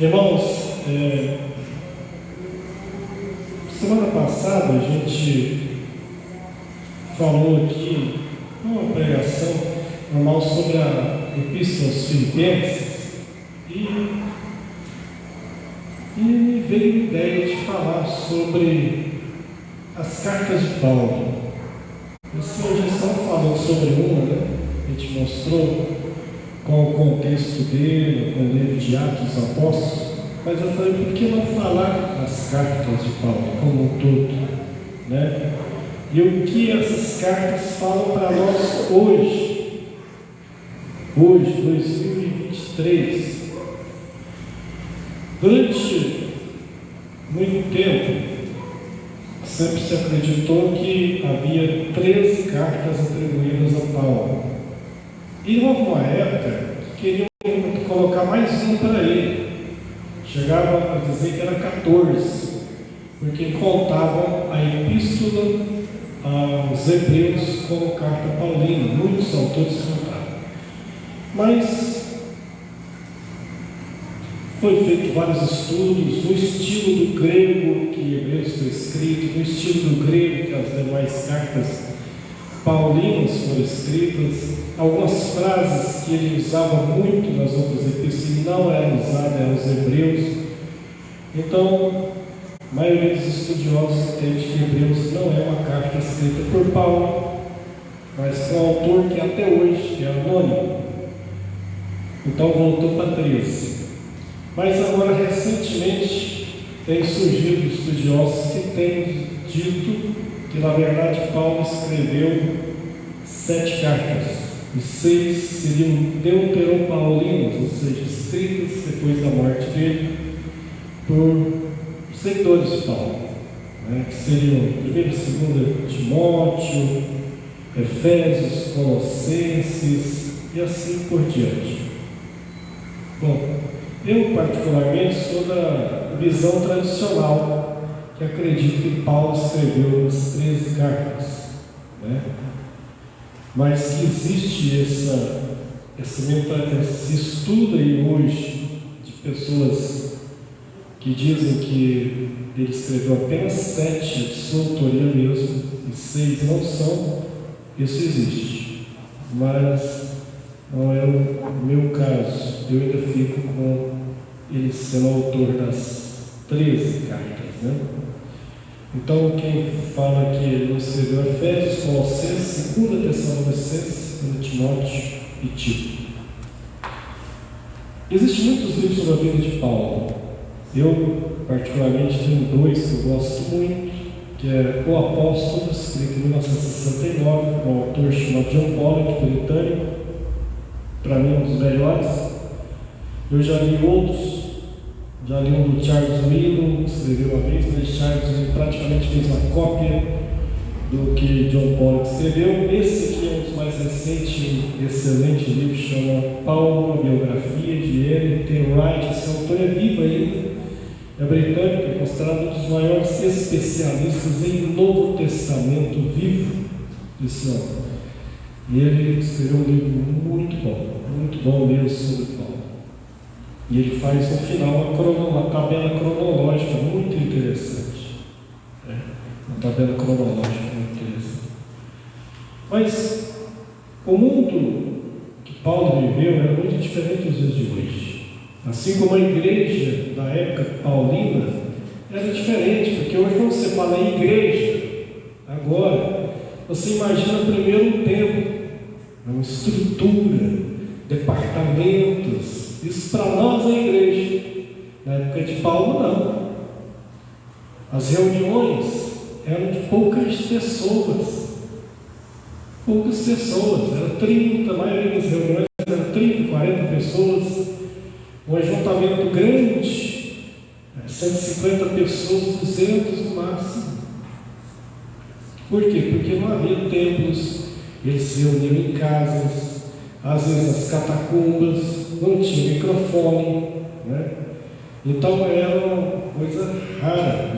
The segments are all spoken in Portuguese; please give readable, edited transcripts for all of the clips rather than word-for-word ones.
Irmãos, semana passada a gente falou aqui, numa pregação normal, sobre a Epístola aos Filipenses, e me veio a ideia de falar sobre as cartas de Paulo. Vocês já estão falando sobre uma, né? A gente mostrou qual o contexto dele, o livro de Atos dos Apóstolos, mas eu falei, por que não falar das cartas de Paulo como um todo, né? E o que essas cartas falam para nós hoje, 2023. Durante muito tempo, sempre se acreditou que havia 13 cartas atribuídas a Paulo. E houve uma época que queriam colocar mais um para ele. Chegava a dizer que era 14, porque contavam a Epístola aos Hebreus como carta paulina. Muitos autores contavam. Mas foi feito vários estudos no estilo do grego que Hebreus foi escrito, no estilo do grego que as demais cartas paulinas foram escritas. Algumas frases que ele usava muito nas outras epístolas não eram usadas nos Hebreus. Então, a maioria dos estudiosos entende que Hebreus não é uma carta escrita por Paulo, mas por um autor que até hoje é anônimo. Então voltou para 13. Mas agora, recentemente, tem surgido estudiosos que têm dito que, na verdade, Paulo escreveu 7 cartas, e 6 seriam deuteropaulinas, ou seja, escritas depois da morte dele, por seguidores de Paulo, né, que seriam 1 e 2 Timóteo, Efésios, Colossenses, e assim por diante. Bom, eu particularmente sou da visão tradicional, que acredito que Paulo escreveu as 13 cartas, né? Mas que existe esse estudo aí hoje de pessoas que dizem que ele escreveu apenas 7 de sua autoria mesmo, e 6 não são. Isso existe, mas não é o meu caso. Eu ainda fico com ele sendo autor das 13 cartas, né? Então, quem fala que ele não escreveu Efésios, Colossenses, 2 Tessalonicenses, 1 Timóteo e Tito. Existem muitos livros sobre a vida de Paulo. Eu, particularmente, tenho 2 que eu gosto muito, que é O Apóstolo, escrito em 1969, um autor chamado John Pollock, britânico, para mim um dos melhores. Eu já li outros. Já li um do Charles Wheeler, que escreveu uma vez, mas Charles Wheeler praticamente fez uma cópia do que John Pollock escreveu. Esse aqui é um dos mais recentes, um excelente livro, chama Paulo, a biografia de N.T. Wright. Esse autor é vivo ainda, é britânico, é considerado um dos maiores especialistas em Novo Testamento vivo desse ano. E ele escreveu um livro muito bom mesmo sobre Paulo. E ele faz no final uma tabela cronológica muito interessante. Uma tabela cronológica muito interessante. Mas o mundo que Paulo viveu era muito diferente dos dias de hoje. Assim como a igreja da época paulina era diferente, porque hoje quando você fala em igreja, agora, você imagina primeiro um templo, uma estrutura, departamentos. Isso para nós é igreja. Na época de Paulo, não. As reuniões eram de poucas pessoas. Era 30, a maioria das reuniões era 30, 40 pessoas. Um ajuntamento grande, 150 pessoas, 200 no máximo. Por quê? Porque não havia templos, eles se reuniam em casas, às vezes nas catacumbas, não tinha microfone, né? Então era uma coisa rara,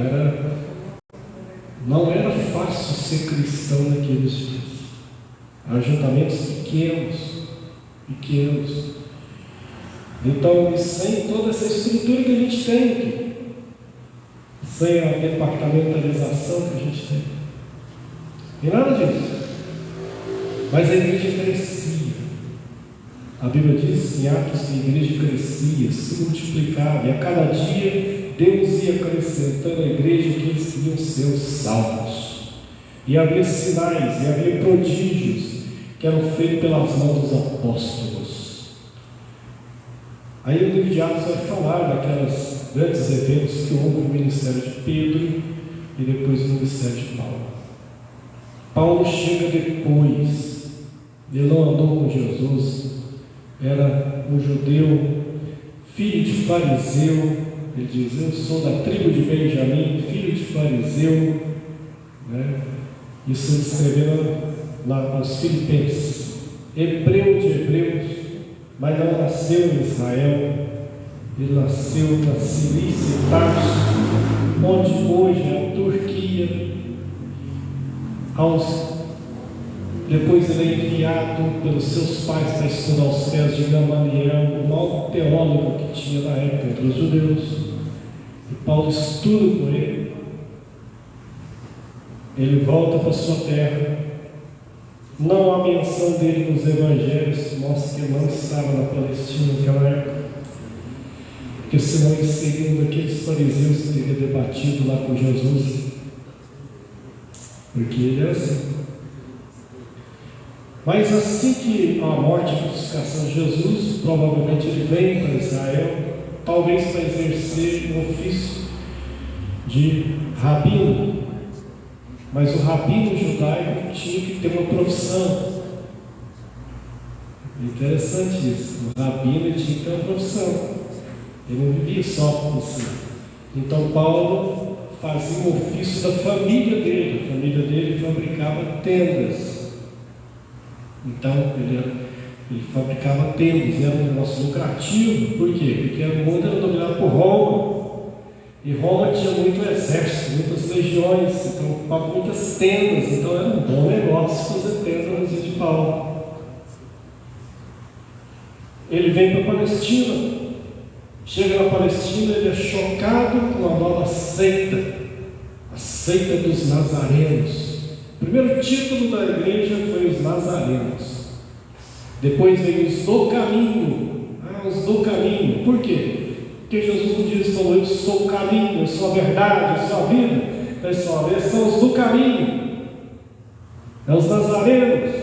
não era fácil ser cristão naqueles dias. Ajuntamentos pequenos. Então, e sem toda essa estrutura que a gente tem aqui, sem a departamentalização que a gente tem, e nada disso. Mas a igreja crescia. A Bíblia diz em Atos que a igreja crescia, se multiplicava, e a cada dia Deus ia acrescentando a igreja que eles queriam ser os salvos. E havia sinais, e havia prodígios que eram feitos pelas mãos dos apóstolos. Aí o livro de Atos vai falar daqueles grandes eventos que houve no ministério de Pedro e depois no ministério de Paulo. Paulo chega depois, ele não andou com Jesus, era um judeu, filho de fariseu, ele diz: eu sou da tribo de Benjamim, filho de fariseu, né? Isso ele escreveu lá aos Filipenses, hebreu de hebreus, mas não nasceu em Israel, ele nasceu na Cilícia e Tarso, onde hoje é a Turquia. Depois ele é enviado pelos seus pais para estudar aos pés de Gamaliel, o maior teólogo que tinha na época entre os judeus. E Paulo estuda com ele. Ele volta para sua terra. Não há menção dele nos evangelhos, mostra que ele não estava na Palestina naquela época, porque senão ele seria um daqueles fariseus que teria debatido lá com Jesus, porque ele era assim. Mas assim que a morte e a crucificação de Jesus, provavelmente ele vem para Israel, talvez para exercer um ofício de rabino. Mas o rabino judaico tinha que ter uma profissão. Interessante isso. O rabino tinha que ter uma profissão. Ele não vivia só assim. Então Paulo fazia o ofício da família dele. A família dele fabricava tendas. Então ele fabricava tendas, era um negócio lucrativo. Por quê? Porque o mundo era dominado por Roma. E Roma tinha muito exército, muitas legiões, então ocupava muitas tendas. Então era um bom negócio fazer tenda no dia de Paulo. Ele vem para a Palestina. Chega na Palestina, ele é chocado com a nova seita, a seita dos nazarenos. O primeiro título da igreja foi os nazarenos. Depois veio os do caminho. Os do caminho. Por quê? Porque Jesus um dia falou: eu sou o caminho, eu sou a verdade, eu sou a vida. Pessoal, esses são os do caminho. É os nazarenos.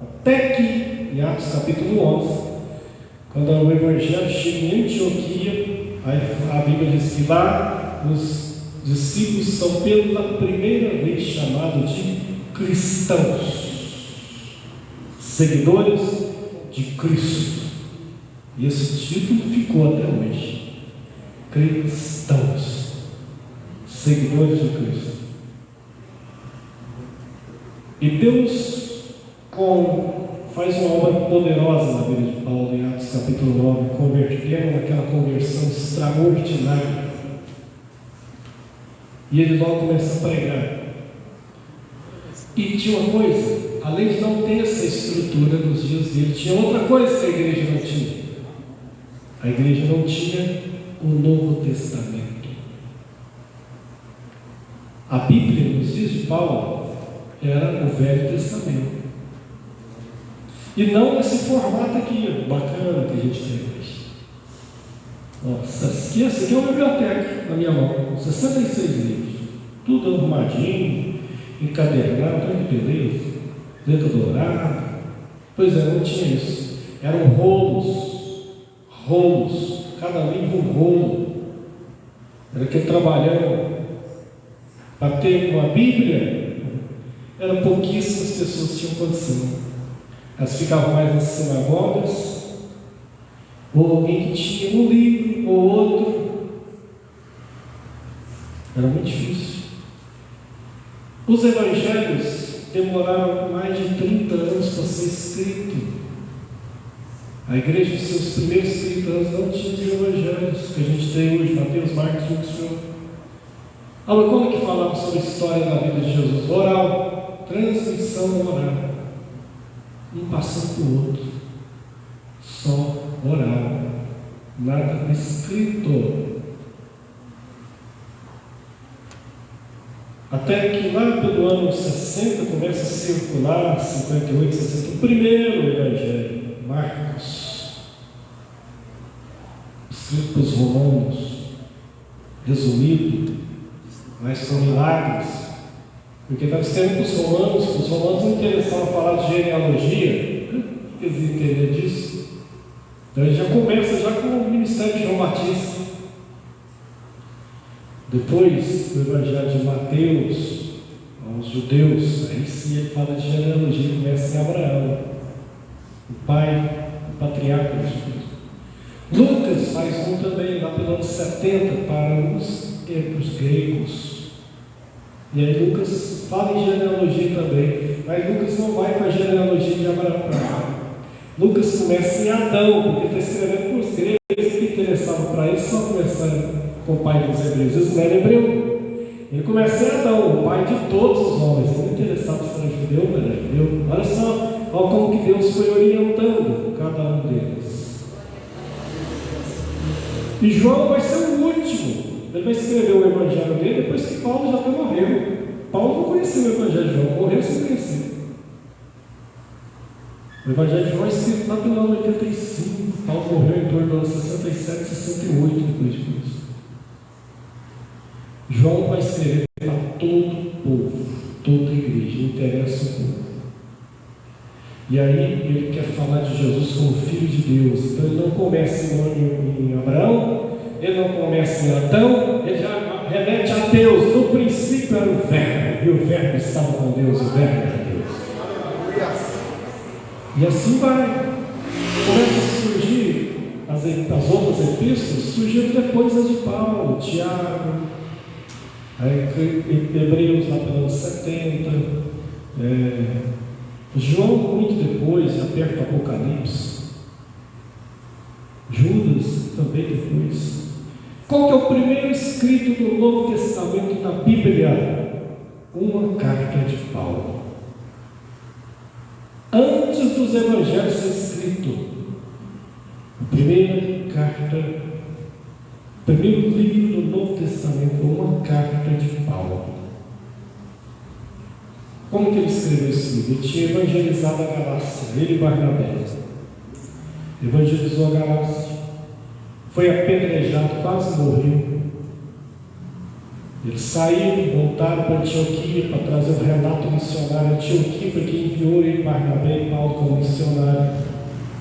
Até que, em Atos capítulo 11, quando o evangelho chega em Antioquia, a Bíblia diz que lá os discípulos são pela primeira vez chamados de cristãos, seguidores de Cristo. E esse título ficou até hoje: cristãos, seguidores de Cristo. E Deus faz uma obra poderosa na vida de Paulo em Atos capítulo 9, convertendo naquela conversão extraordinária. E ele logo começa a pregar. E tinha uma coisa, além de não ter essa estrutura nos dias dele, tinha outra coisa que a igreja não tinha. A igreja não tinha o Novo Testamento. A Bíblia, nos dias de Paulo, era o Velho Testamento. E não nesse formato aqui, bacana que a gente tem hoje. Nossa, essa aqui é uma biblioteca na minha mão, 66 livros, tudo arrumadinho, encadernado, olha que beleza, letra dourada. Pois é, não tinha isso. Eram rolos, cada livro um rolo. Era aquele trabalhando para ter uma Bíblia. Eram pouquíssimas pessoas que tinham condição. Elas ficavam mais nas sinagogas, ou alguém que tinha um livro ou outro. Era muito difícil. Os evangelhos demoraram mais de 30 anos para ser escrito. A igreja, nos seus primeiros 30 anos, não tinha os evangelhos que a gente tem hoje, Mateus, Marcos, Lucas, João. Agora, como é que falava sobre a história da vida de Jesus? Oral, transmissão oral. Um passando para o outro, só oral. nada escrito. Até que lá pelo ano 60 começa a circular, 58, 60, o primeiro evangelho, Marcos, escrito para os romanos, resumido, mas com milagres, porque nós temos os romanos não interessavam falar de genealogia, o que eles entenderam disso? Então ele já começa já com o ministério de João Batista. Depois do Evangelho de Mateus aos judeus, aí sim ele fala de genealogia, começa em Abraão, o pai, o patriarca dos judeus. Lucas faz um também, lá pelo ano 70, para os gregos. E aí Lucas fala em genealogia também, mas Lucas não vai para a genealogia de Abraão. Lucas começa em Adão, porque está escrevendo para os gregos que interessavam para isso, só começando com o pai dos hebreus. Eles não eram hebreu. Ele começa em Adão, o pai de todos os homens. Ele não interessava se era judeu ou não era judeu. Olha só, olha como que Deus foi orientando cada um deles. E João vai ser o último. Ele vai escrever o evangelho dele depois que Paulo já morreu. Paulo não conhecia o evangelho de João, morreu sem conhecer. O evangelho de João é escrito lá pelo ano 85. Paulo morreu em torno do ano 67, 68 depois de Cristo. João vai escrever para todo o povo, toda a igreja, não interessa o povo. E aí ele quer falar de Jesus como Filho de Deus. Então ele não começa em Abraão, ele não começa em Adão, ele já remete a Deus. No princípio era o Verbo, e o Verbo estava com Deus, o Verbo era Deus. E assim vai. Começa a surgir as outras epístolas, surgiram depois as de Paulo, Tiago, aí, Hebreus lá pelo ano 70, João muito depois, já perto do Apocalipse, Judas também depois. Qual que é o primeiro escrito do Novo Testamento da Bíblia? Uma carta de Paulo. Antes dos evangelhos ser escrito, a primeira carta, o primeiro livro do Novo Testamento, uma carta de Paulo. Como que ele escreveu esse livro? Ele tinha evangelizado a Galácia, ele e Barnabé. Evangelizou a Galácia, foi apedrejado, quase morreu. Eles saíram, voltaram para Antioquia para trazer o relato missionário. Antioquia foi quem enviou ele, Barnabé e Paulo como missionário.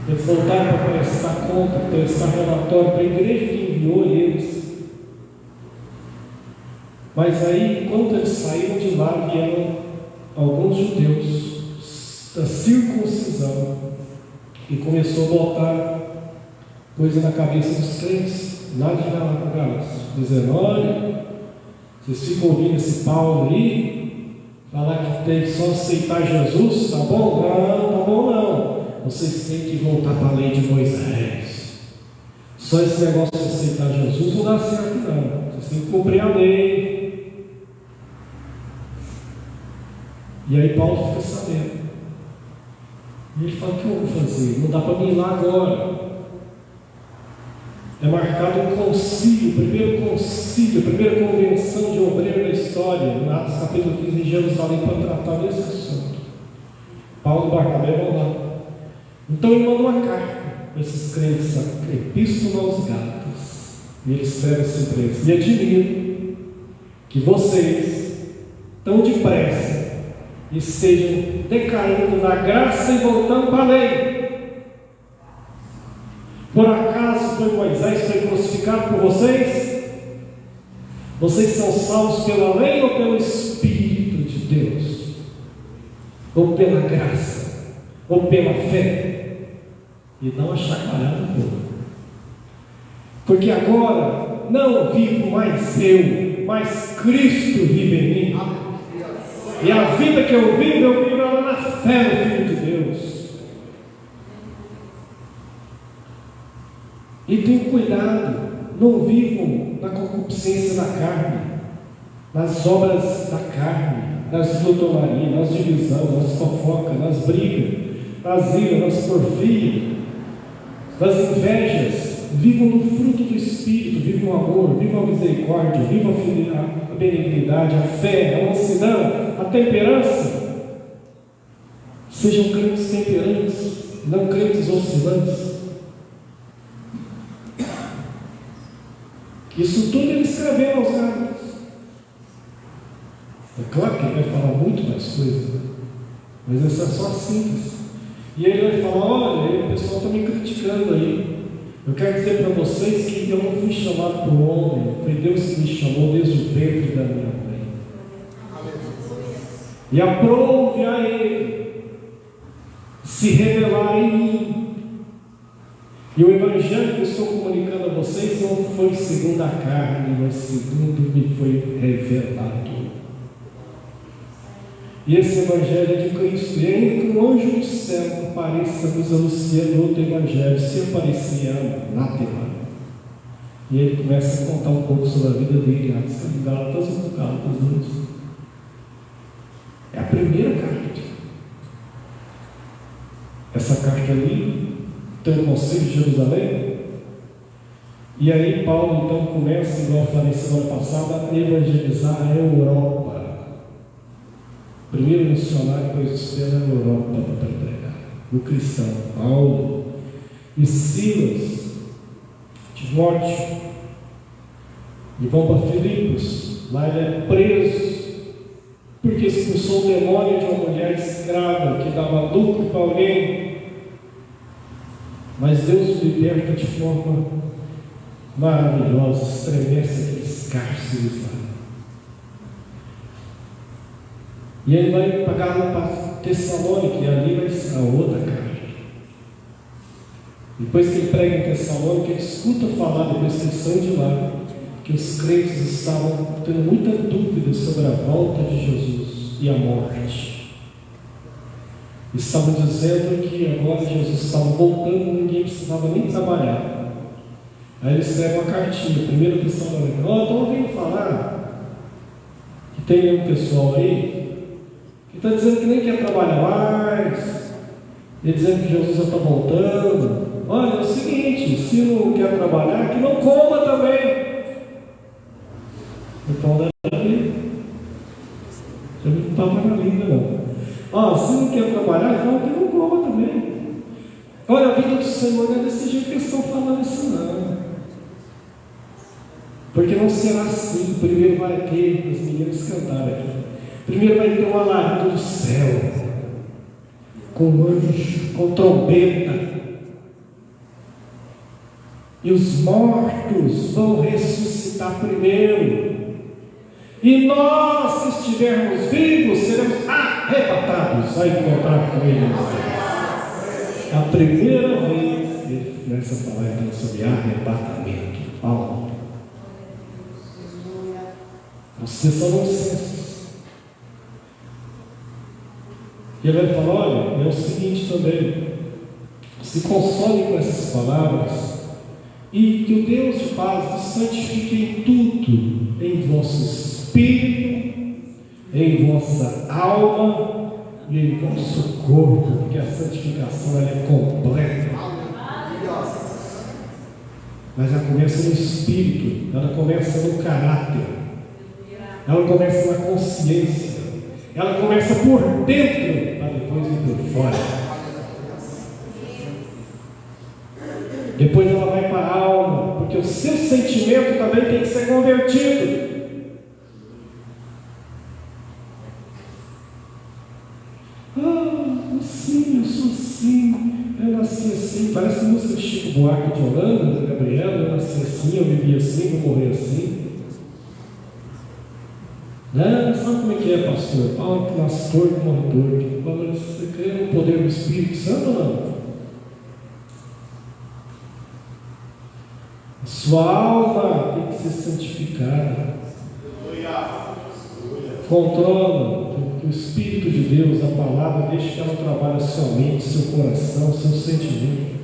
Eles voltaram para prestar conta, prestar relatório para a igreja que enviou eles. Mas aí, quando eles saíram de lá, vieram alguns judeus da circuncisão e começou a botar coisa na cabeça dos crentes, lá de Galácia, dizendo: olha, vocês ficam ouvindo esse Paulo aí, falar que tem que só aceitar Jesus, tá bom? Não, tá bom não. Vocês têm que voltar para a lei de Moisés. Só esse negócio de aceitar Jesus não dá certo não. Vocês têm que cumprir a lei. E aí Paulo fica sabendo. E ele fala: o que eu vou fazer? Não dá para mim ir lá agora. É marcado um concílio, o primeiro concílio, a primeira convenção de obreiro da história, em Atos capítulo 15, em Jerusalém, para tratar desse assunto. Paulo e Barnabé vão lá. Então ele manda uma carta para esses crentes, a Epístola aos Gálatas, e ele escreve assim para eles: me admiro que vocês, tão depressa, estejam decaindo da graça e voltando para a lei. Por acaso foi Moisés que foi crucificado por vocês? Vocês são salvos pela lei ou pelo Espírito de Deus? Ou pela graça? Ou pela fé? E não achacará no povo. Porque agora não vivo mais eu, mas Cristo vive em mim. E a vida que eu vivo ela na fé do Filho de Deus. E tenham cuidado, não vivam na concupiscência da carne, nas obras da carne, nas glutonarias, nas divisões, nas fofocas, nas brigas, nas iras, nas porfias, nas invejas, vivam no fruto do Espírito, vivam o amor, vivam a misericórdia, vivam a benignidade, a fé, a mansidão, a temperança. Sejam crentes temperantes, não crentes oscilantes. Isso tudo ele escreveu aos Gálatas. É claro que ele vai falar muito mais coisas, mas essa é só a síntese. E ele vai falar: olha, o pessoal está me criticando aí. Eu quero dizer para vocês que eu não fui chamado por homem, foi Deus que me chamou desde o ventre da minha mãe. E aprove a Ele se revelar em mim. E o Evangelho que eu estou comunicando a vocês não foi segundo a carne, mas segundo me foi revelado. E esse Evangelho é de Cristo. E ainda que um anjo do céu apareça nos anunciando outro Evangelho, se aparecia anátema. E ele começa a contar um pouco sobre a vida dele, Gálatas 1, Gálatas 2. É a primeira carta. Essa carta ali tem o Conselho de Jerusalém. E aí Paulo então começa, igual eu falei semana passada, a evangelizar a Europa. Primeiro missionário que eu espero na Europa para pregar. O cristão, Paulo e Silas, Timóteo, e vão para Filipos. Lá ele é preso, porque expulsou o demônio de uma mulher escrava que dava lucro para alguém. Mas Deus o liberta de forma maravilhosa, estremece aqueles cárceres lá. E ele vai pagar para Tessalônica, e ali vai ser a outra carta. Depois que ele prega em Tessalônica, ele escuta falar, depois que eles são de lá, que os crentes estavam tendo muita dúvida sobre a volta de Jesus e a morte. Estavam dizendo que agora Jesus estava voltando, ninguém precisava nem trabalhar. Aí ele escreve uma cartinha, 1 Tessalônica: estou ouvindo falar que tem um pessoal aí que está dizendo que nem quer trabalhar mais, e dizendo que Jesus já está voltando. Olha, é o seguinte, se não quer trabalhar, que não coma também. Então, daí, já não estava na linda, não. Se não quer trabalhar, então que não coma também. Olha, a vida do Senhor não é desse jeito que eles estão falando isso, não. Porque não será assim. Primeiro vai ter, os meninos cantaram aqui, primeiro vai ter um alarido do céu, com anjo, com trombeta, e os mortos vão ressuscitar primeiro, e nós, se estivermos vivos, seremos arrebatados a encontrar com eles. A primeira vez ele começa a falar então sobre arrebatamento. Paulo, vocês são inocentes. E ele vai falar: olha, é o seguinte também, se console com essas palavras, e que o Deus de paz nos santifique em tudo, em vosso espírito, em vossa alma e em vosso corpo, porque a santificação ela é completa. Mas ela começa no espírito, ela começa no caráter, ela começa na consciência, ela começa por dentro, para depois ir por fora. Depois ela vai para a alma, porque o seu sentimento também tem que ser convertido. Assim, eu sou assim, eu nasci assim. Parece música de Chico Buarque de Holanda, da Gabriela: eu nasci assim, eu vivi assim, vou morrer assim. Sabe como é que é, pastor? Que nasce torto, morre torto. Você crê no poder do Espírito Santo ou não? Sua alma tem que ser santificada. Controla, que o Espírito de Deus, a palavra, deixe que ela trabalhe a sua mente, seu coração, seu sentimento.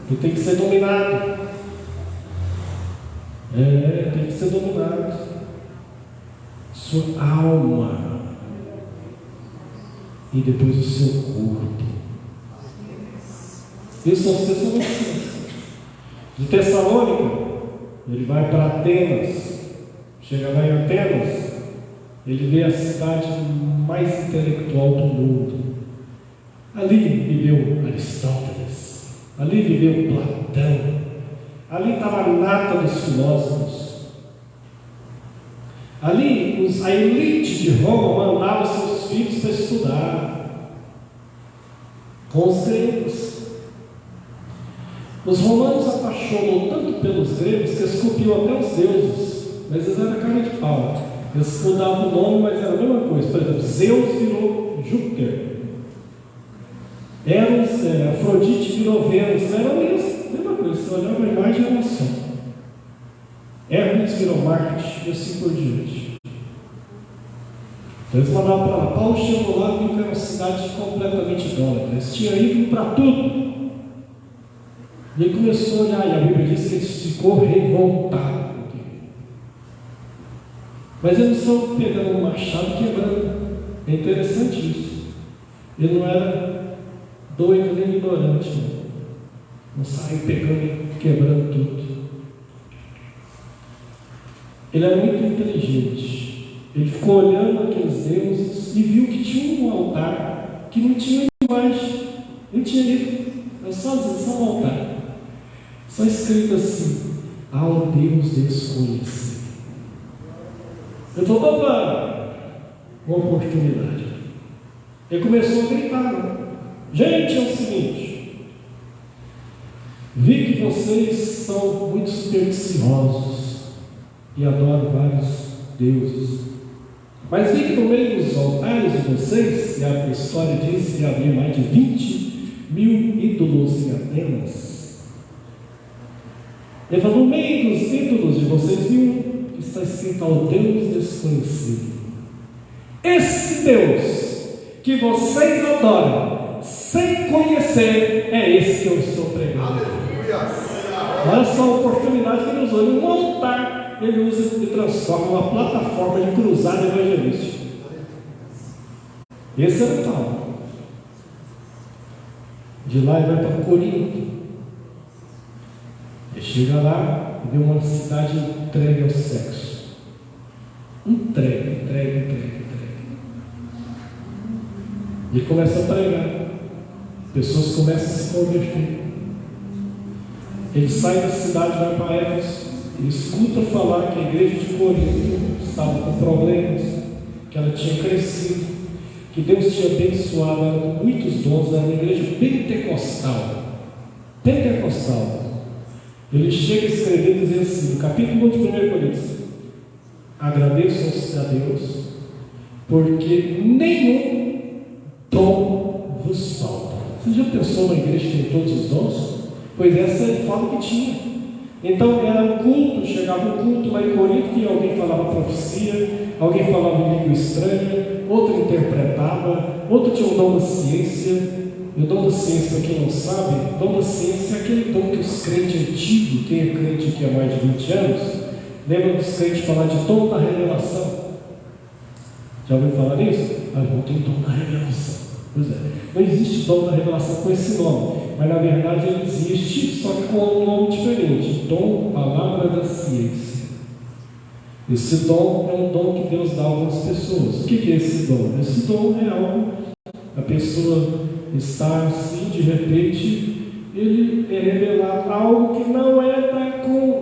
E tem que ser dominado. Tem que ser dominado. Sua alma. E depois o seu corpo. Isso são vocês. De Tessalônica, ele vai para Atenas. Chega lá em Atenas, ele vê a cidade mais intelectual do mundo. Ali viveu Aristóteles, ali viveu Platão, ali estava a nata dos filósofos. Ali a elite de Roma mandava seus filhos para estudar com os gregos. Os romanos se apaixonou tanto pelos gregos que eles copiam até os deuses, mas eles eram cara de pau. Eles mudavam o nome, mas era a mesma coisa. Por exemplo, Zeus virou Júpiter, Afrodite virou Vênus, era a mesma coisa. Você olhava a imagem, era só. Hermes virou Marte e assim por diante. Então eles mandavam para lá. Paulo chegou lá e viu que era uma cidade completamente idólatra. Eles tinham ido para tudo. E ele começou a olhar, e a Bíblia diz que ele ficou revoltado. Mas eles estão pegando um machado e quebrando. É interessante isso. Ele não era doido nem ignorante. Não saiu pegando e quebrando tudo. Ele era muito inteligente. Ele ficou olhando aqueles deuses e viu que tinha um altar que não tinha imagem. Não tinha livro. Era só um altar. Só escrito assim: ao Deus desconhecido. Eu falou: opa, uma oportunidade. Ele começou a gritar: gente, é o seguinte, vi que vocês são muito supersticiosos e adoram vários deuses, mas vi que no meio dos altares de vocês, e a história diz que havia mais de 20.000 ídolos em Atenas. Ele falou: no meio dos ídolos de vocês, viu que está escrito ao Deus desconhecido. Esse Deus que vocês adoram sem conhecer, é esse que eu estou pregando. Olha só a oportunidade que ele usou. Um altar, ele usa e transforma uma plataforma de cruzada evangelística. Esse é o Paulo. De lá ele vai para Corinto. Ele chega lá e vê uma cidade entregue ao sexo. Entregue. E começa a pregar. Pessoas começam a se converter. Ele sai da cidade, vai para Éfeso, e escuta falar que a igreja de Corinto estava com problemas, que ela tinha crescido, que Deus tinha abençoado ela com muitos dons, era uma igreja pentecostal. Ele chega a escrever e dizer assim, no capítulo 1 de 1 Coríntios: agradeço a Deus, porque nenhum dom vos falta. Você já pensou numa igreja que tem todos os dons? Pois essa ele fala que tinha. Então era um culto, chegava um culto lá em Corinto que alguém falava profecia, alguém falava em língua estranha, outro interpretava, outro tinha o dom da ciência. E o dom da ciência, para quem não sabe, o dom da ciência é aquele dom que os crentes antigos, quem é crente aqui há mais de 20 anos, lembra dos crentes falar de dom da revelação? Já ouviu falar nisso? Não tem dom da revelação. Pois é, não existe dom da revelação com esse nome, mas na verdade ele existe, só que com um nome diferente: dom, palavra da ciência. Esse dom é um dom que Deus dá a algumas pessoas. O que é esse dom? Esse dom é algo, a pessoa está assim, de repente, ele é revelado algo que não é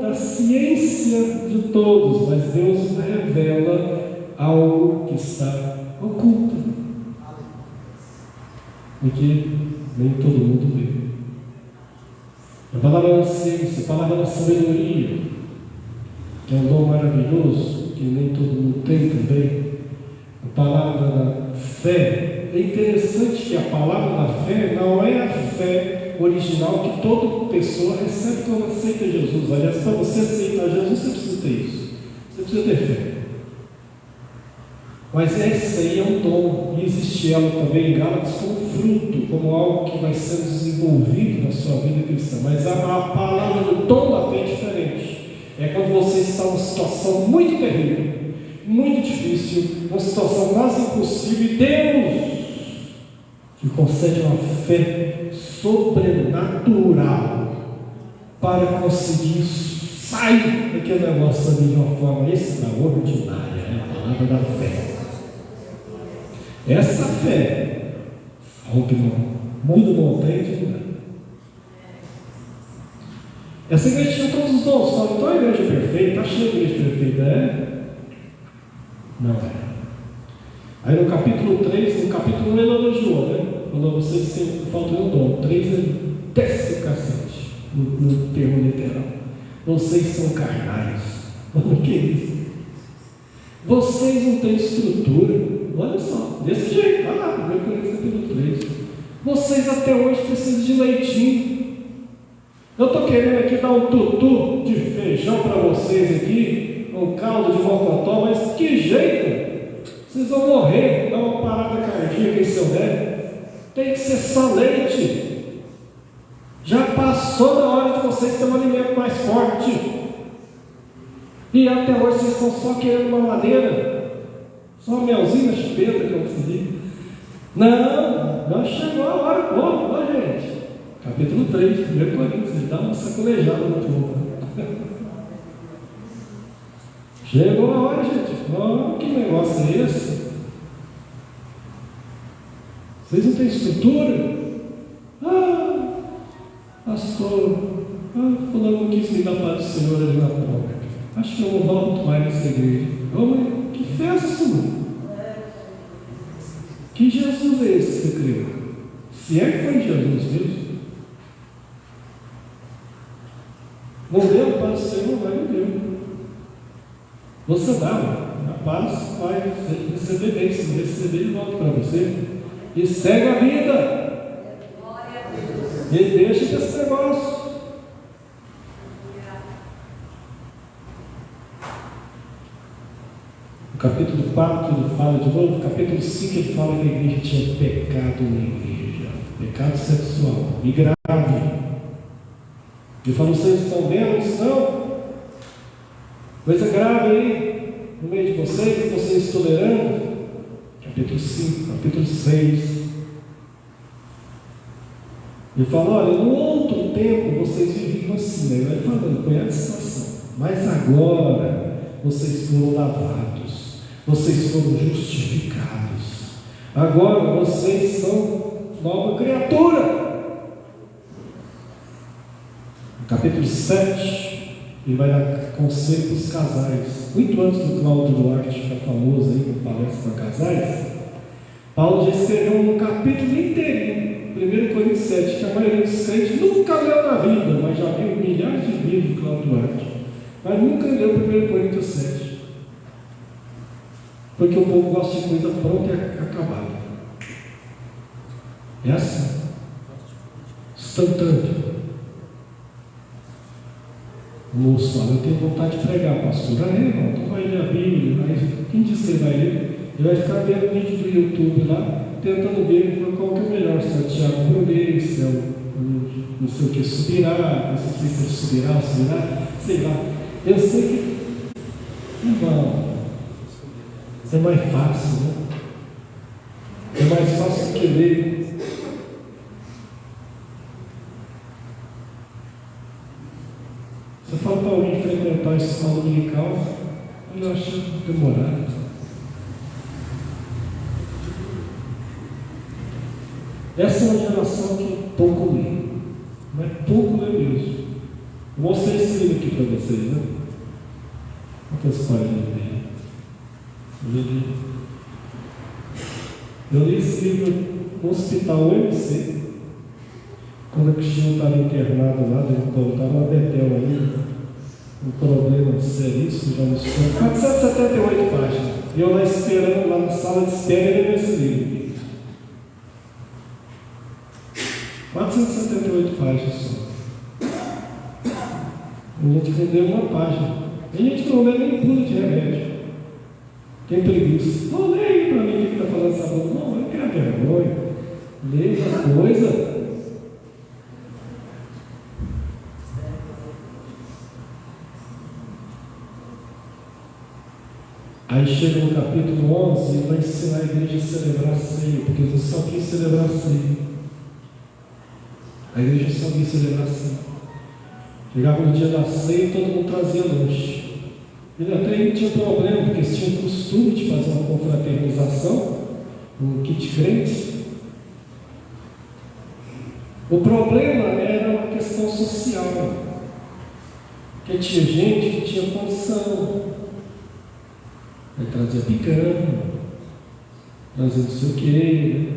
da ciência de todos, mas Deus revela algo que está oculto, e que nem todo mundo vê. A palavra da ciência, a palavra da sabedoria, que é um dom maravilhoso, que nem todo mundo tem também. A palavra da fé. É interessante que a palavra da fé não é a fé original que toda pessoa recebe quando aceita Jesus. Aliás, para você aceitar Jesus, você precisa ter isso. Você precisa ter fé. Mas essa aí é um dom, e existe ela também em Gálatas como fruto, como algo que vai sendo desenvolvido na sua vida cristã. Mas a palavra do dom da fé é diferente. É quando você está numa situação muito terrível, muito difícil, uma situação quase impossível, e Deus te concede uma fé sobrenatural para conseguir sair daquele negócio ali de uma forma extraordinária. É a palavra da fé. Essa fé, algo que não muda montanha de lugar. Essa igreja tinha todos os dons. Fala, então a igreja é perfeita, está cheia de igreja perfeita. É? Não é. Aí no capítulo 3, no capítulo 1 ele elogiou, né? Falou, vocês têm falta de um dom. 3 é desce o cacete, no termo literal. Vocês são carnais. O que é isso? Vocês não têm estrutura. Olha só, desse jeito, vai lá, 1 Coríntios capítulo 3. Vocês até hoje precisam de leitinho. Eu estou querendo aqui dar um tutu de feijão para vocês aqui, um caldo de mocotó, mas que jeito? Vocês vão morrer, dá uma parada cardíaca em seu pé. Tem que ser só leite. Já passou da hora de vocês terem um alimento mais forte. E até hoje vocês estão só querendo uma madeira, só uma melzinha chupeta, como se diz. Não chegou a hora boa, gente. Capítulo 3, 1 Coríntios, ele dá uma sacolejada no povo. Chegou a hora, gente. Oh, que negócio é esse? Vocês não têm estrutura? Pastor, fulano não quis me dar para o Senhor ali na porta. Acho que eu não volto mais nessa igreja. Oh, que fé é essa sua? Que Jesus é esse que você creu? Se é que foi Jesus mesmo? Não deu para o Senhor, mas não deu. Você dá, a paz vai receber bem, se receber, ele volta para você. E segue a vida. E deixa desse negócio. No capítulo 4 ele fala de novo, no capítulo 5 ele fala que a igreja tinha pecado na igreja. Pecado sexual. E grave. Ele falou, vocês estão vendo isso? Não? Coisa grave aí, no meio de vocês tolerando. Capítulo 5, capítulo 6. Ele falou, olha, no outro tempo vocês viviam assim, né? Ele falando, conhece a situação. Mas agora vocês foram lavados, vocês foram justificados. Agora vocês são nova criatura. Capítulo 7, ele vai dar conselho para os casais. Muito antes do Cláudio Duarte ficar famoso aí com palestra para casais, Paulo já escreveu um capítulo inteirinho, 1 Coríntios 7, que a maioria dos crentes nunca leu na vida, mas já viu milhares de livros do Cláudio Duarte, mas nunca leu 1 Coríntios 7. Porque o povo gosta de coisa pronta e acabada. É assim, instantâneo. Moço, eu tenho vontade de pregar, pastor. Irmão, tu vai ler a Bíblia, mas quem disse que ele vai ler? Ele vai ficar vendo vídeo do YouTube lá, tentando ver qual que é o melhor, se é o Tiago Brunet, se é o não sei o que, subirá, não sei se é subirá, sei lá. Eu sei que, irmão, é mais fácil, né? É mais fácil do que ler. Se eu falo para alguém frequentar a escola dominical, eu acho demorado. Essa é uma geração que pouco lê, mas pouco lê mesmo. Vou mostrar esse livro aqui para vocês, né? Quantas páginas eu li esse livro no hospital UMC, quando a Cristina estava internada lá, estava na Betel ainda, um problema seríssimo, já nos foi 478 páginas. E eu lá esperando, lá na sala de espera, ele nesse livro. 478 páginas só. A gente vendeu uma página. A gente não lê nem pula de remédio. Tem preguiça. Não lê aí para mim o que está falando essa boca. Não, eu quero vergonha. Lê a coisa. Aí chega no capítulo 11 e vai ensinar a igreja a celebrar a ceia, porque eles só quis celebrar a ceia. A igreja só quis celebrar a ceia. Chegava no dia da ceia e todo mundo trazia lanche. E até aí não tinha problema, porque eles tinham o costume de fazer uma confraternização, um kit crente. O problema era uma questão social, porque tinha gente que tinha condição, aí trazia picanha, trazia não sei o quê,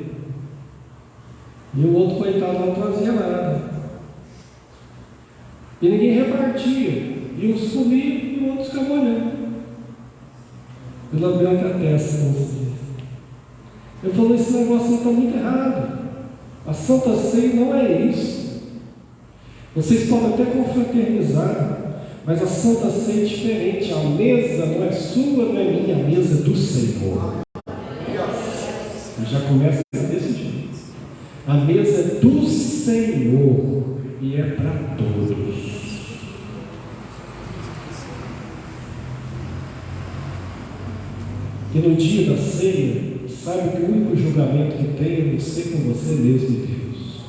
e o outro coitado não trazia nada. E ninguém repartia, e uns comiam e outros ficavam olhando. Eu lambendo a testa, como se diz. Eu falei, esse negócio está muito errado. A Santa Ceia não é isso. Vocês podem até confraternizar, mas a Santa Ceia é diferente. A mesa não é sua, não é minha, a mesa é do Senhor. E já começa desse jeito. A mesa é do Senhor e é para todos. E no dia da ceia, sabe que o único julgamento que tem é você com você mesmo e Deus.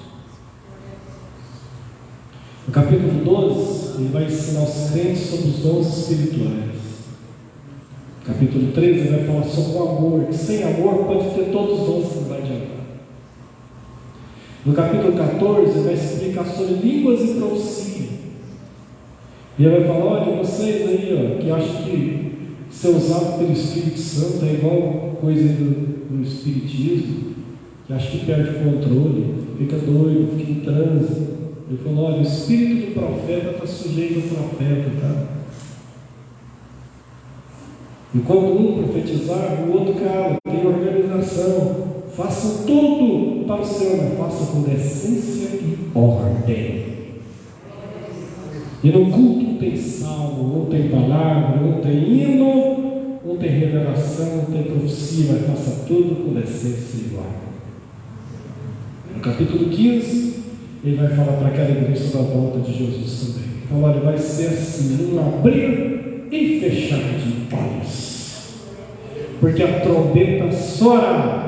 No capítulo 12, ele vai ensinar os crentes sobre os dons espirituais. No capítulo 13, ele vai falar sobre o amor, que sem amor pode ter todos os dons que não vai adiantar. No capítulo 14, ele vai explicar sobre línguas e profecia. E ele vai falar, olha, vocês aí, que acham que ser usado pelo Espírito Santo é igual coisa do Espiritismo, que acha que perde o controle, fica doido, fica em transe. Ele falou, olha, o espírito do profeta está sujeito ao profeta, tá? E quando um profetizar, o outro cala, tem organização. Façam tudo para o Senhor, mas façam com decência e ordem. E no culto não tem salmo, não tem palavra, não tem hino, não tem revelação, não tem profecia, mas faça tudo com decência e ordem. No capítulo 15, ele vai falar para aquela igreja da volta de Jesus também. Ele fala, olha, vai ser assim, um abrir e fechar de paz. Porque a trombeta soará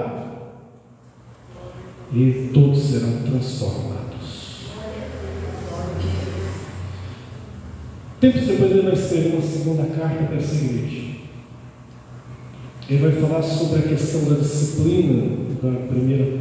e todos serão transformados. Tempos depois ele vai escrever uma segunda carta para essa igreja. Ele vai falar sobre a questão da disciplina da primeira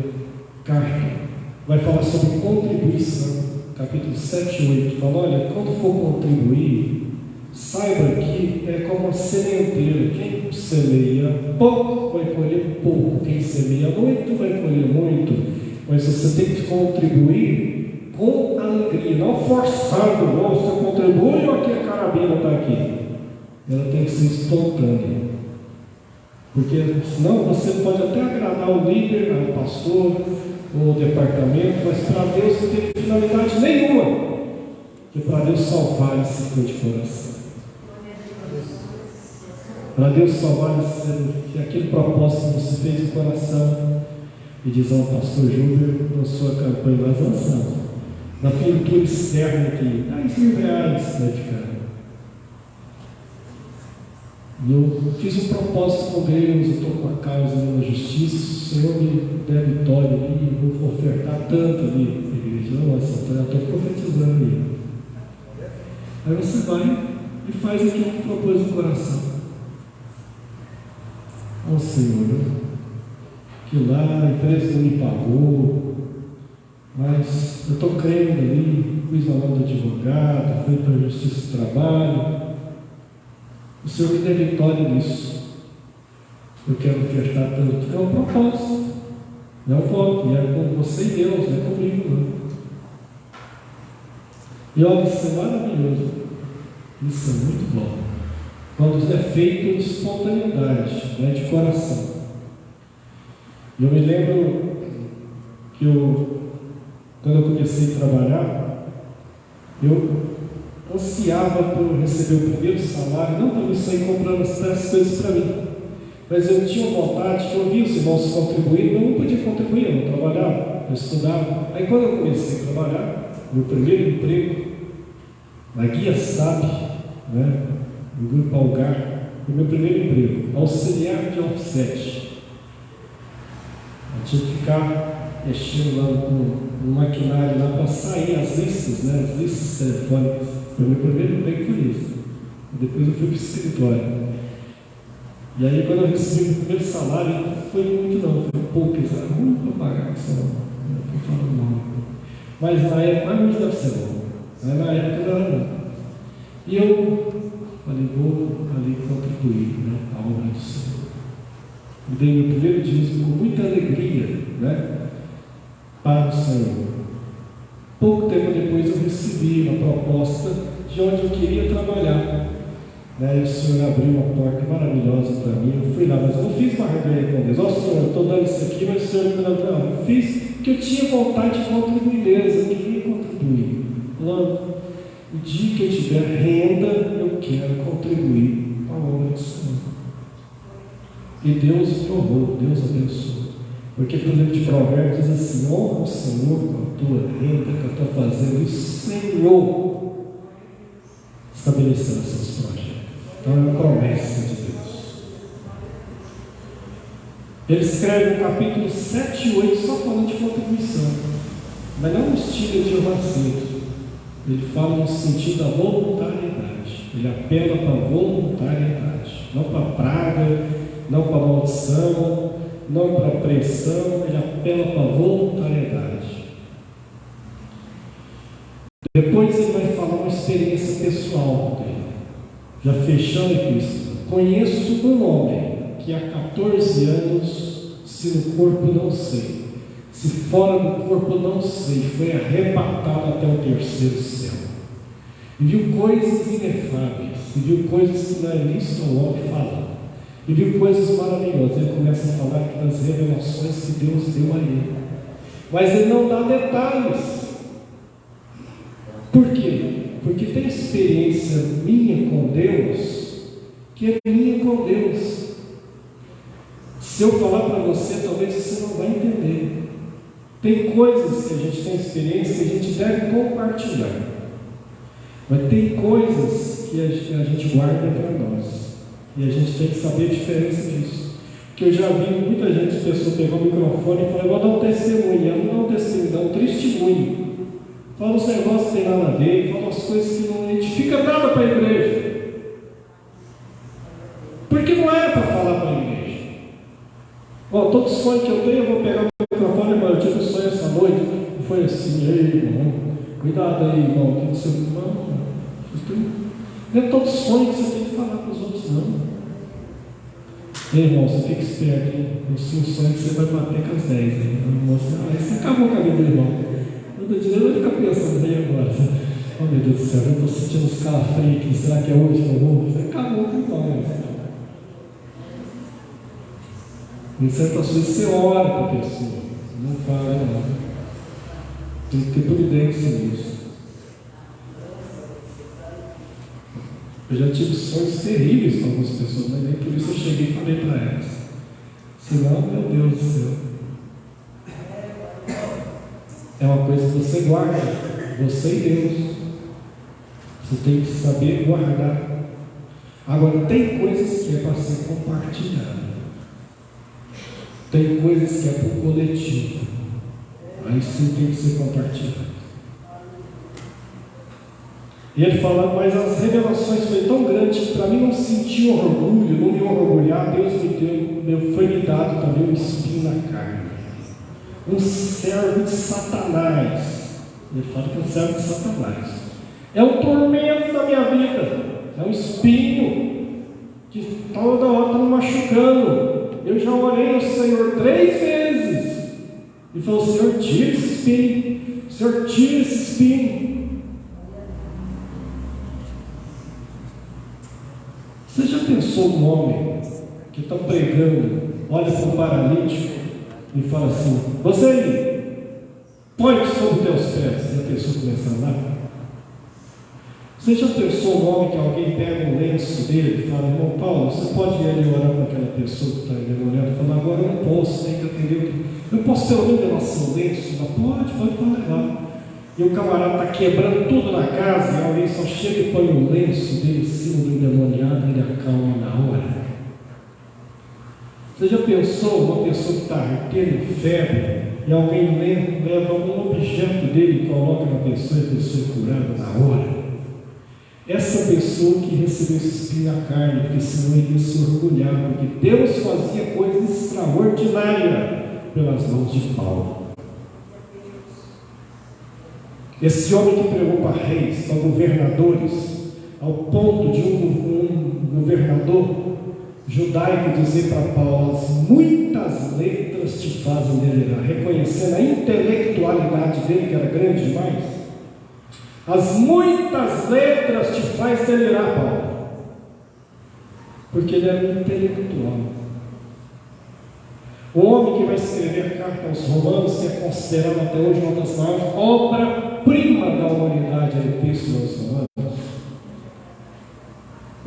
carta. Vai falar sobre contribuição, capítulo 7 e 8. Fala, olha, quando for contribuir, saiba que é como a sementeira. Quem semeia pouco vai colher pouco. Quem semeia muito vai colher muito. Mas você tem que contribuir com alegria, não forçado. Você contribui ou aqui a carabina está aqui? Ela tem que ser espontânea. Porque senão você pode até agradar o líder, o pastor, o departamento, mas para Deus não tem finalidade nenhuma. Porque para Deus salvar esse seu de coração. Para Deus salvar aquele propósito que você fez no coração. E diz ao pastor Júlio, na sua campanha, nós lançamos na pintura externa aqui, R$10.000 dedicado. E eu fiz um propósito com Deus, eu estou com a causa na justiça, o Senhor me der vitória ali, eu vou ofertar tanto ali na igreja. Não, eu estou profetizando ali. Aí você vai e faz aquilo que propôs no coração. Ó Senhor, que lá a empresa não me pagou, mas eu estou crendo ali, fiz a mão do advogado, fui para a justiça do trabalho. O Senhor me dê vitória nisso. Eu quero ofertar tanto. É um propósito, não é um voto, e é com você e Deus, não é comigo não. E olha, isso é maravilhoso, isso é muito bom, quando é feito de espontaneidade, né, de coração. Eu me lembro que quando eu comecei a trabalhar, eu ansiava por receber o primeiro salário, não para eu sair comprando essas coisas para mim, mas eu tinha vontade, que eu via os irmãos contribuindo, eu não podia contribuir, eu não trabalhava, eu estudava. Aí quando eu comecei a trabalhar, meu primeiro emprego, na Guia SAP, né, no Grupo Algar, foi meu primeiro emprego, auxiliar de offset. Eu tinha que ficar mexendo lá no maquinário lá para sair as listas, né, as listas telefônicas. Foi meu primeiro emprego, foi isso. Depois eu fui para o escritório. E aí, quando eu recebi o primeiro salário, não foi muito não, foi um pouco, vamos pagar isso não, eu falo mal. Mas na época, mas hoje deve ser bom, mas na época não era não. E eu falei, vou ali contribuir, né, a obra do Senhor. Me dei meu primeiro dízimo com muita alegria, né, para o Senhor. Pouco tempo depois eu recebi uma proposta de onde eu queria trabalhar. E o Senhor abriu uma porta maravilhosa para mim. Eu fui lá, mas eu não fiz uma regra com Deus. Ó, Senhor, eu estou dando isso aqui, mas o Senhor me deu. Não, eu fiz porque eu tinha vontade de contribuir mesmo. Eu queria contribuir. Falando, o dia que eu tiver renda, eu quero contribuir para a obra do Senhor. E Deus provou, Deus abençoou. Porque no livro de Provérbios diz assim: honra o Senhor com a tua renda que eu estou fazendo. E o Senhor estabeleceu esses projetos. Então é uma promessa de Deus. Ele escreve no capítulo 7 e 8 só falando de contribuição, mas não no estilo de Macedo. Ele fala no sentido da voluntariedade. Ele apela para a voluntariedade, não para a praga, não para a maldição, não para a pressão. Ele apela para a voluntariedade. Depois ele vai falar uma experiência pessoal dele. Já fechando a epístola, conheço um homem que há 14 anos, se no corpo não sei, se fora do corpo não sei, foi arrebatado até o terceiro céu. E viu coisas inefáveis, e viu coisas que não é lícito ao homem falar, e viu coisas maravilhosas. Ele começa a falar aqui das revelações que Deus deu a ele, mas ele não dá detalhes. Por quê? Porque tem experiência minha com Deus, que é minha com Deus. Se eu falar para você, talvez você não vai entender. Tem coisas que a gente tem experiência que a gente deve compartilhar, mas tem coisas que a gente guarda para nós, e a gente tem que saber a diferença disso. Porque eu já vi muita gente, pessoa pegou o microfone e falou: eu vou dar um testemunho. Ela não dá um testemunho, dá um testemunho. Fala os negócios que tem nada a ver, fala as coisas que não edifica nada para a igreja. Porque não é para falar para a igreja. Todo sonho que eu tenho, eu vou pegar o microfone, irmão, eu tive um sonho essa noite, e foi assim: ei, irmão, cuidado aí, irmão, que você não é todo sonho que você tem que falar para os outros, não. Ei, irmão, você fica esperto, hein? Eu sei o sonho que você vai bater com as 10, hein? Aí você acabou com a vida do irmão. Todo dia eu vou ficar pensando aí agora: oh meu Deus do céu, eu estou sentindo os calafrios aqui, será que é hoje que eu vou? Você acabou com o irmão. Em certas vezes você ora para a pessoa, não fala nada. Tem que ter prudência nisso. Eu já tive sonhos terríveis com algumas pessoas, mas nem por isso eu cheguei e falei para elas. Senão, meu Deus do céu, é uma coisa que você guarda, você e Deus. Você tem que saber guardar. Agora, tem coisas que é para ser compartilhada. Tem coisas que é para o coletivo. Aí sim tem que ser compartilhado. E ele fala: mas as revelações foi tão grande que para mim não sentir orgulho, não me orgulhar. Deus foi me dado também um espinho na carne, um servo de Satanás. Ele fala que é um servo de Satanás. É um tormento da minha vida, é um espinho que toda hora está me machucando. Eu já orei ao Senhor 3 vezes e falou: Senhor, tira esse espinho, Senhor, tira esse espinho. Você já pensou um homem que está pregando, olha para um paralítico e fala assim: você aí, põe sobre os teus pés? E a pessoa começa a andar? Você já pensou um homem que alguém pega um lenço dele e fala: irmão Paulo, você pode ir ali orar para aquela pessoa que está olhando e falar: agora eu não posso, tem que atender. Eu posso pelo menos levar seu lenço? Pode levar. E o camarada está quebrando tudo na casa, e alguém só chega e põe o lenço dele em cima do endemoniado e ele acalma na hora. Você já pensou uma pessoa que está tendo febre e alguém leva algum objeto dele e coloca na pessoa e a pessoa é curada na hora? Essa pessoa que recebeu esse espinho na carne, porque senão ele ia se orgulhar, porque Deus fazia coisa extraordinária pelas mãos de Paulo. Esse homem que pregou para reis, para governadores, ao ponto de um governador judaico dizer para Paulo: as muitas letras te fazem delirar, reconhecendo a intelectualidade dele, que era grande demais. As muitas letras te faz delirar, Paulo, porque ele era um intelectual. O homem que vai escrever a carta aos Romanos, que é considerado até hoje uma das maiores obra-prima da humanidade, é a Epístola aos Romanos.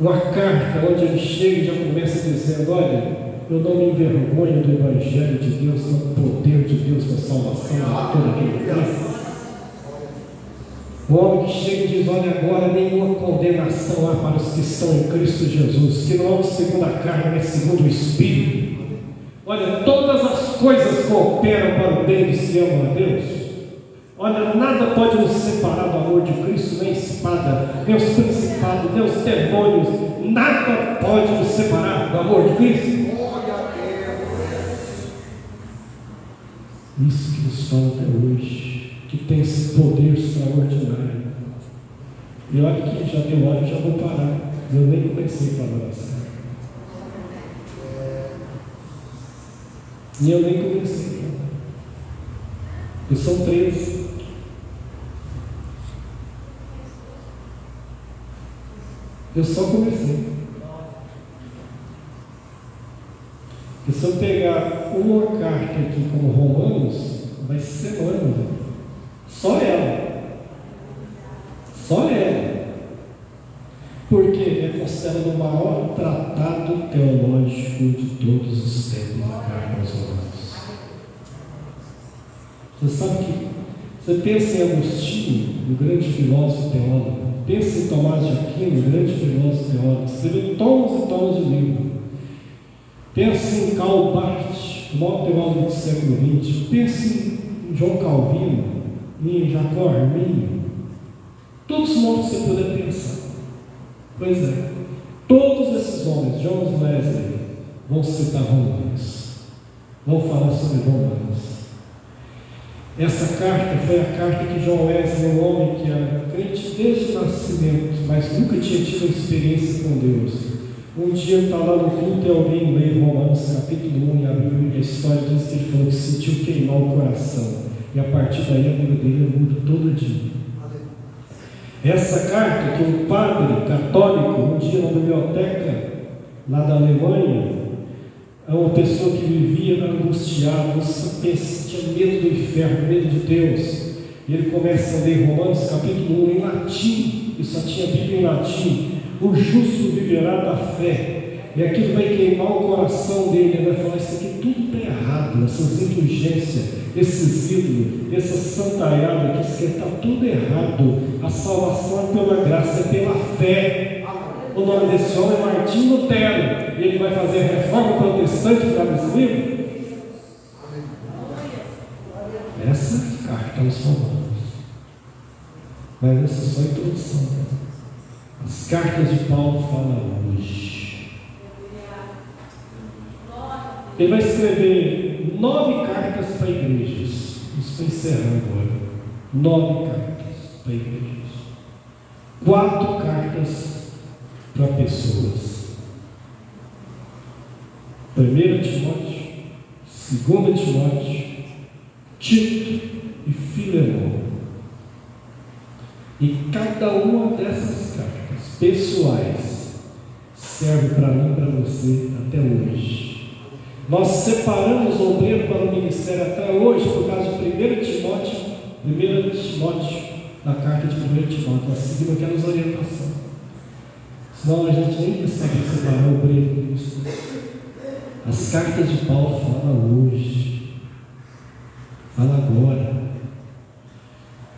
Uma carta onde ele chega e já começa dizendo: olha, eu não me envergonho do Evangelho de Deus, do poder de Deus para a salvação de todo aquele que crê. O homem que chega e diz: olha, agora nenhuma condenação há para os que estão em Cristo Jesus, que não é segundo a carne, mas segundo o Espírito. Olha, todas as coisas cooperam para o bem dos que amam a Deus. Olha, nada pode nos separar do amor de Cristo, nem espada, nem os principados, nem os demônios, nada pode nos separar do amor de Cristo. Isso que nos fala até hoje, que tem esse poder extraordinário. E olha que já deu hora, já vou parar. Eu nem comecei a falar assim. E eu nem comecei. E são 13. Eu só comecei. E se eu pegar uma carta aqui como Romanos, vai ser semana. Só ela. Só ela. Porque é considerado o maior tratado teológico de todos os tempos, a carta aos Romanos. Você sabe que você pensa em Agostinho, o grande filósofo teólogo, pensa em Tomás de Aquino, o grande filósofo teólogo, escreveu tomos e tomos de livro. Pensa em Karl Barth, o maior teólogo do século XX. Pensa em João Calvino, em Jacó Arminio. Todos os nomes que você puder pensar. Pois é, todos esses homens, John Wesley, vão citar Romanos, vão falar sobre Romanos. Essa carta foi a carta que John Wesley, um homem que era crente desde o nascimento, mas nunca tinha tido uma experiência com Deus. Um dia está lá no culto e alguém lê Romanos capítulo 1 e abriu, e a história diz que ele falou que sentiu queimar o coração. E a partir daí a vida dele muda todo dia. Essa carta que um padre católico, um dia na biblioteca lá da Alemanha, é uma pessoa que vivia angustiado, tinha medo do inferno, medo de Deus. E ele começa a ler Romanos capítulo 1 em latim, e só tinha Bíblia em latim. O justo viverá da fé. E aquilo vai queimar o coração dele. Ele vai falar: isso aqui tudo está errado, essas indulgências, esses ídolos, essa santaiada que isso está tudo errado. A salvação é pela graça, é pela fé. O nome desse homem é Martinho Lutero. E ele vai fazer reforma protestante para esse livro. Essa carta aos Romanos. Mas essa é só a introdução. As cartas de Paulo falam hoje. Ele vai escrever 9 cartas para igrejas. Isso para encerrar agora. 9 cartas para igrejas. 4 cartas para pessoas. 1 Timóteo, 2 Timóteo, Tito e Filemão. E cada uma dessas cartas pessoais serve para mim e para você até hoje. Nós separamos o obreiro para o ministério até hoje por causa de 1 Timóteo, na carta de 1 Timóteo. Nós seguimos aquelas orientações. Senão a gente nem consegue separar o obreiro do ministério. As cartas de Paulo falam hoje. Fala agora.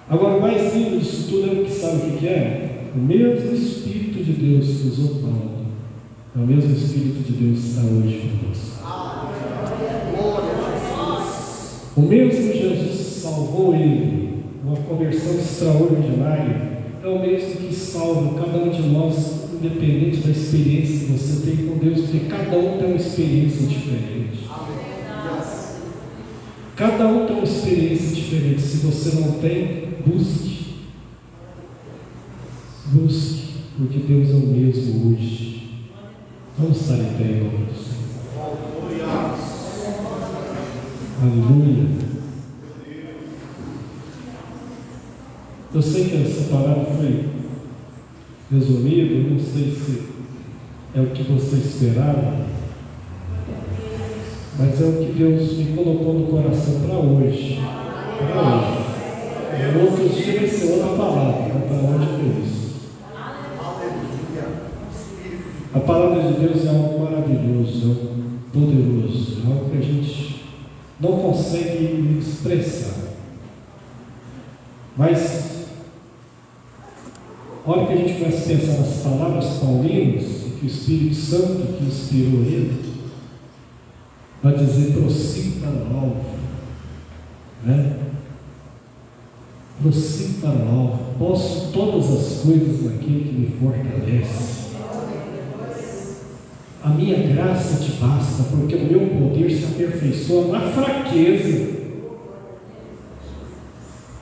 Agora, o mais lindo disso tudo é o que sabe o que é? O mesmo Espírito de Deus que usou Paulo é o mesmo Espírito de Deus que está hoje conosco. O mesmo Jesus salvou ele, uma conversão extraordinária, é o mesmo que salva cada um de nós, independente da experiência que você tem com Deus, porque cada um tem uma experiência diferente. Cada um tem uma experiência diferente. Se você não tem, busque. Busque, porque Deus é o mesmo hoje. Vamos estar em pé em nome do Senhor. Aleluia. Eu sei que essa palavra foi resumida, eu não sei se é o que você esperava, mas é o que Deus me colocou no coração para hoje. Para hoje. Outros dias vai ser outra palavra, mas para hoje é isso. A palavra de Deus é algo maravilhoso, é algo poderoso, é algo que a gente não consegue expressar. Mas, a hora que a gente começa a pensar nas palavras paulinas, que o Espírito Santo que inspirou ele, vai dizer: prossiga para o alvo, né? Prossiga para o alvo. Posso todas as coisas naquele que me fortalece. A minha graça te basta, porque o meu poder se aperfeiçoa na fraqueza.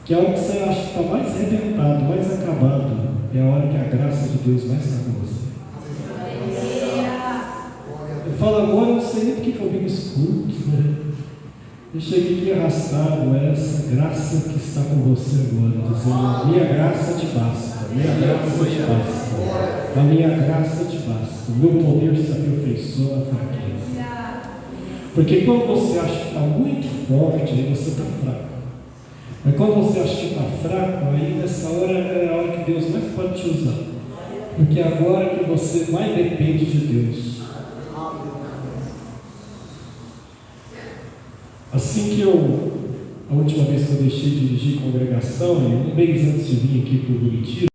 Que é a hora que você acha que está mais arrebentado, mais acabado, é a hora que a graça de Deus vai estar com você. Eu falo agora, eu não sei nem porque que eu vim nesse culto, né? Eu cheguei aqui arrastado, essa graça que está com você agora, dizendo: a minha graça te basta, a minha graça te basta, a minha graça te basta, o meu poder se aperfeiçoa na fraqueza. Porque quando você acha que está muito forte, aí você está fraco. Mas quando você acha que está fraco, aí nessa hora é a hora que Deus mais pode te usar. Porque é agora que você mais depende de Deus. Assim que a última vez que eu deixei de dirigir congregação, um mês antes de vir aqui para o Buriti,